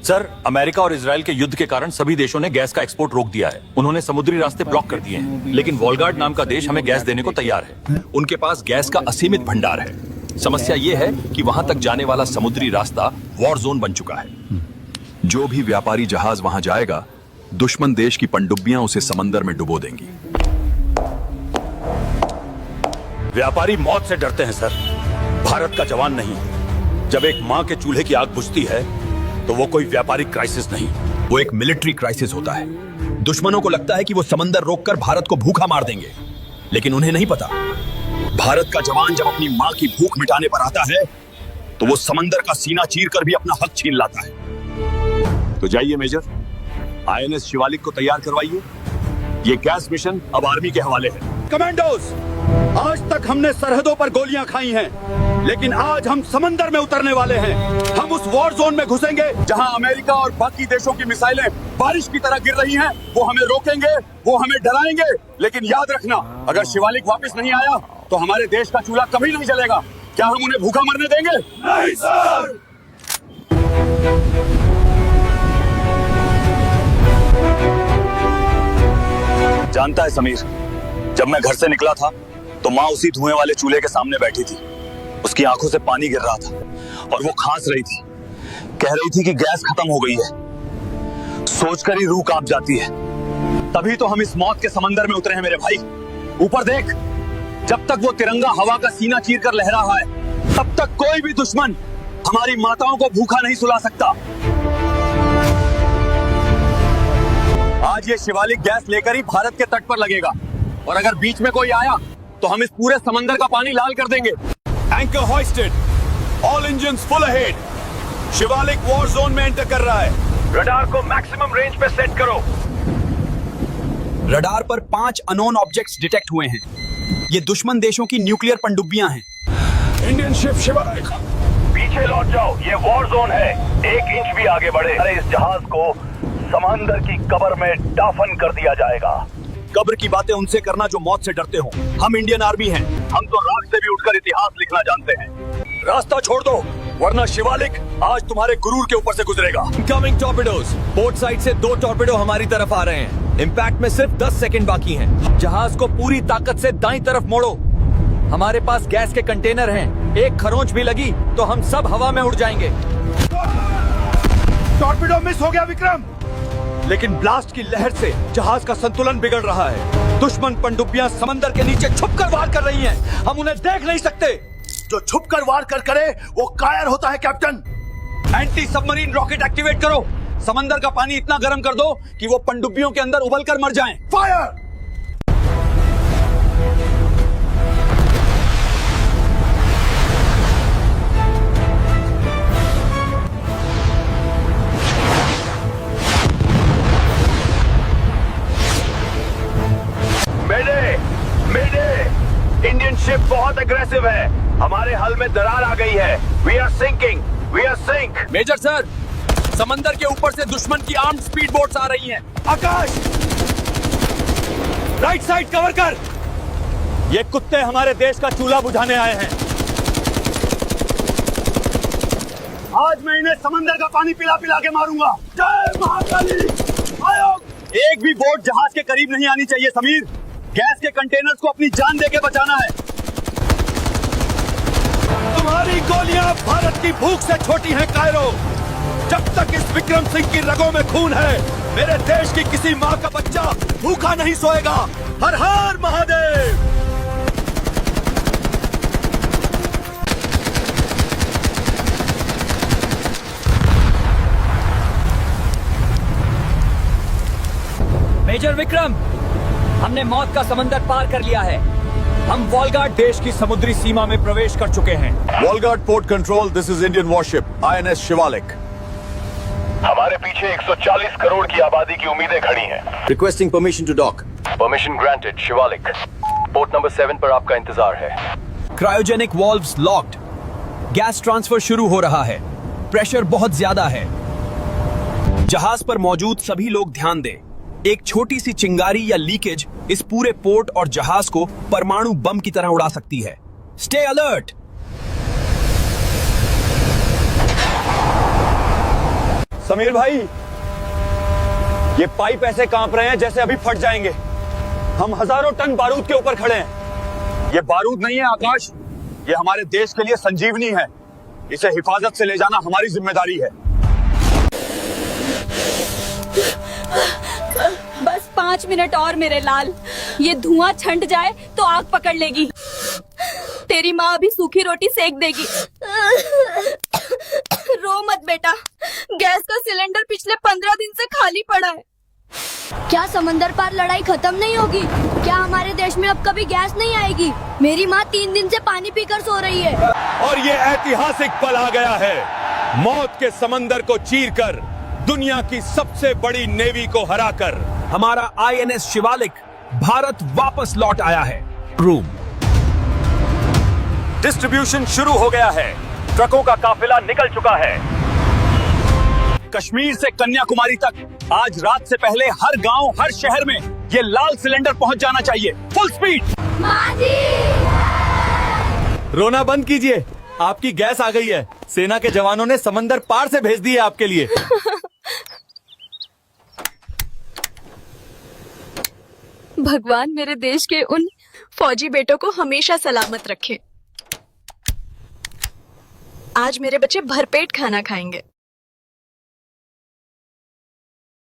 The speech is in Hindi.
सर, अमेरिका और इजराइल के युद्ध के कारण सभी देशों ने गैस का एक्सपोर्ट रोक दिया है। उन्होंने समुद्री रास्ते ब्लॉक कर दिए हैं, लेकिन वॉलगार्ड नाम का देश हमें गैस देने को तैयार है। उनके पास गैस का असीमित भंडार है। समस्या ये है कि वहां तक जाने वाला समुद्री रास्ता वॉर जोन बन चुका है। जो भी व्यापारी जहाज वहां जाएगा, दुश्मन देश की पनडुब्बियां उसे समंदर में डुबो देंगी। व्यापारी मौत से डरते हैं सर, भारत का जवान नहीं। जब एक माँ के चूल्हे की आग बुझती है तो वो कोई व्यापारिक क्राइसिस नहीं, वो एक मिलिट्री क्राइसिस होता है। दुश्मनों को लगता है कि वो समंदर रोककर भारत को भूखा मार देंगे, लेकिन उन्हें नहीं पता भारत का जवान जब अपनी माँ की भूख मिटाने पर आता है तो वो समंदर का सीना चीरकर भी अपना हक छीन लाता है। तो जाइए मेजर, आईएनएस शिवालिक को तैयार करवाइए। ये गैस मिशन अब आर्मी के हवाले है। कमांडोज, आज तक हमने सरहदों पर गोलियां खाई हैं, लेकिन आज हम समंदर में उतरने वाले हैं। हम उस वॉर जोन में घुसेंगे जहां अमेरिका और बाकी देशों की मिसाइलें बारिश की तरह गिर रही हैं। वो हमें रोकेंगे, वो हमें डराएंगे, लेकिन याद रखना, अगर शिवालिक वापस नहीं आया तो हमारे देश का चूल्हा कभी नहीं जलेगा। क्या हम उन्हें भूखा मरने देंगे? नहीं सर। जानता है समीर, जब मैं घर से निकला था तो माँ उसी धुएं वाले चूल्हे के सामने बैठी थी। उसकी आंखों से पानी गिर रहा था और वो खांस रही थी। कह रही थी कि गैस खत्म हो गई है। सोचकर ही रूह कांप जाती है। तभी तो हम इस मौत के समंदर में उतरे हैं मेरे भाई। ऊपर देख, जब तक वो तिरंगा हवा का सीना चीर कर लहरा है, तब तक कोई भी दुश्मन हमारी माताओं को भूखा नहीं सुला सकता। आज ये शिवालिक गैस लेकर ही भारत के तट पर लगेगा, और अगर बीच में कोई आया तो हम इस पूरे समंदर का पानी लाल कर देंगे। Anchor hoisted, all engines full ahead. Shivalik war zone में एंटर कर रहा है। रडार को मैक्सिमम रेंज पे सेट करो। रडार पर 5 अननोन ऑब्जेक्ट्स डिटेक्ट हुए हैं। ये दुश्मन देशों की न्यूक्लियर पनडुब्बियां हैं। इंडियन शिप शिवालिक, पीछे लौट जाओ, ये वॉर जोन है। 1 इंच भी आगे बढ़े, अरे इस जहाज को समंदर की कब्र में दाफन कर दिया जाएगा। कब्र की बातें उनसे करना जो मौत से डरते हो। हम इंडियन आर्मी हैं। हम तो राख से भी उठकर इतिहास लिखना जानते हैं। रास्ता छोड़ दो, वरना शिवालिक आज तुम्हारे गुरूर के ऊपर से गुजरेगा। इनकमिंग टॉर्पेडोज। पोर्ट साइड से 2 टॉर्पेडो हमारी तरफ आ रहे हैं। इम्पैक्ट में सिर्फ 10 सेकंड बाकी हैं। जहाज को पूरी ताकत से दाईं तरफ मोड़ो। हमारे पास गैस के कंटेनर हैं। एक खरोंच भी लगी तो हम सब हवा में उड़ जाएंगे। टॉर्पेडो मिस हो गया विक्रम, लेकिन ब्लास्ट की लहर से जहाज का संतुलन बिगड़ रहा है। दुश्मन पनडुब्बियां समंदर के नीचे छुपकर वार कर रही हैं। हम उन्हें देख नहीं सकते। जो छुपकर वार कर करे वो कायर होता है captain. Anti submarine rocket activate करो। समंदर का पानी इतना गर्म कर दो कि वो पनडुब्बियों के अंदर उबलकर मर जाएं। फायर! इंडियन शिप बहुत अग्रेसिव है। हमारे हल में दरार आ गई है। We are sinking, we are sink. Major sir, समंदर के ऊपर से दुश्मन की आर्म्ड स्पीड बोट्स आ रही हैं। आकाश, राइट साइड कवर कर। ये कुत्ते हमारे देश का चूल्हा बुझाने आए हैं। आज मैं इन्हें समंदर का पानी पिला पिला के मारूंगा। जय महाकाली। आयोग, एक भी बोट जहाज के करीब नहीं आनी चाहिए समीर। गैस के कंटेनर्स को अपनी जान देके बचाना है। तुम्हारी गोलियां भारत की भूख से छोटी हैं कायरो। जब तक इस विक्रम सिंह की रगों में खून है, मेरे देश की किसी माँ का बच्चा भूखा नहीं सोएगा। हर हर महादेव। मेजर विक्रम, हमने मौत का समंदर पार कर लिया है। हम वॉलगार्ड देश की समुद्री सीमा में प्रवेश कर चुके हैं। वॉलगार्ड port control, this is Indian warship INS Shivalik. हमारे पीछे 140 करोड़ की आबादी की उम्मीदें खड़ी हैं। Requesting permission to dock. Permission granted Shivalik. Port number 7 पर आपका इंतजार है। Cryogenic valves locked. Gas transfer शुरू हो रहा है। प्रेशर बहुत ज्यादा है। जहाज पर मौजूद सभी लोग ध्यान दें। एक छोटी सी चिंगारी या लीकेज इस पूरे पोर्ट और जहाज को परमाणु बम की तरह उड़ा सकती है। Stay alert. समीर भाई, ये पाइप ऐसे कांप रहे हैं जैसे अभी फट जाएंगे। हम हजारों टन बारूद के ऊपर खड़े हैं। ये बारूद नहीं है आकाश, ये हमारे देश के लिए संजीवनी है। इसे हिफाजत से ले जाना हमारी जिम्मेदारी है। बस 5 मिनट और मेरे लाल, ये धुआं छंट जाए तो आग पकड़ लेगी। तेरी माँ अभी सूखी रोटी सेक देगी। रो मत बेटा, गैस का सिलेंडर पिछले 15 दिन से खाली पड़ा है। क्या समंदर पार लड़ाई खत्म नहीं होगी? क्या हमारे देश में अब कभी गैस नहीं आएगी? मेरी माँ 3 दिन से पानी पीकर सो रही है। और ये ऐतिहासिक पल आ गया है। मौत के समंदर को चीरकर दुनिया की सबसे बड़ी नेवी को हराकर हमारा आईएनएस शिवालिक भारत वापस लौट आया है। रूम डिस्ट्रीब्यूशन शुरू हो गया है। ट्रकों का काफिला निकल चुका है। कश्मीर से कन्याकुमारी तक आज रात से पहले हर गांव, हर शहर में ये लाल सिलेंडर पहुंच जाना चाहिए। Full speed. रोना बंद कीजिए, आपकी गैस आ गई है। सेना के जवानों ने समंदर पार से भेज दी है आपके लिए। भगवान मेरे देश के उन फौजी बेटों को हमेशा सलामत रखे। आज मेरे बच्चे भरपेट खाना खाएंगे।